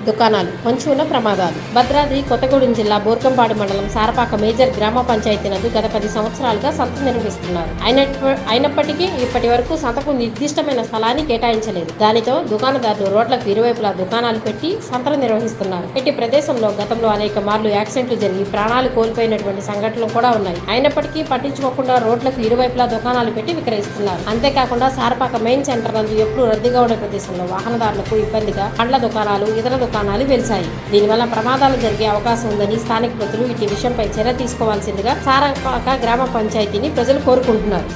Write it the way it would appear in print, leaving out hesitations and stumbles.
దుకాణాలు పొంచి ఉన్న ప్రమాదాలు. భద్రాద్రి కొత్తగూడెం జిల్లా బోర్కంపాడు మండలం సారపాక మేజర్ గ్రామ పంచాయతీ నందు గత 10 సంవత్సరాలుగా సంత నిర్వహిస్తున్నారు. అయినప్పటికీ ఇప్పటి వరకు సంతకు నిర్దిష్టమైన స్థలాన్ని కేటాయించలేదు. దానితో దుకాణదారులు రోడ్లకు ఇరువైపులా దుకాణాలు పెట్టి సంతలు నిర్వహిస్తున్నారు. ఇట్టి ప్రదేశంలో గతంలో అనేక మార్లు యాక్సిడెంట్లు జరిగి ప్రాణాలు కోల్పోయినటువంటి సంఘటనలు కూడా ఉన్నాయి. అయినప్పటికీ పట్టించుకోకుండా రోడ్లకు ఇరువైపులా దుకాణాలు పెట్టి విక్రయిస్తున్నారు. అంతేకాకుండా సారపాక మెయిన్ సెంటర్ నందు ఎప్పుడు రద్దీగా ఉండే ప్రదేశంలో వాహనదారులకు ఇబ్బందిగా పండ్ల దుకాణాలు, ఇతర దుకాణాలు వెలిశాయి. దీనివల్ల ప్రమాదాలు జరిగే అవకాశం ఉందని స్థానిక ప్రజలు ఇట్టి విషయంపై చర్య తీసుకోవాల్సిందిగా సారపాక గ్రామ పంచాయతీని ప్రజలు కోరుకుంటున్నారు.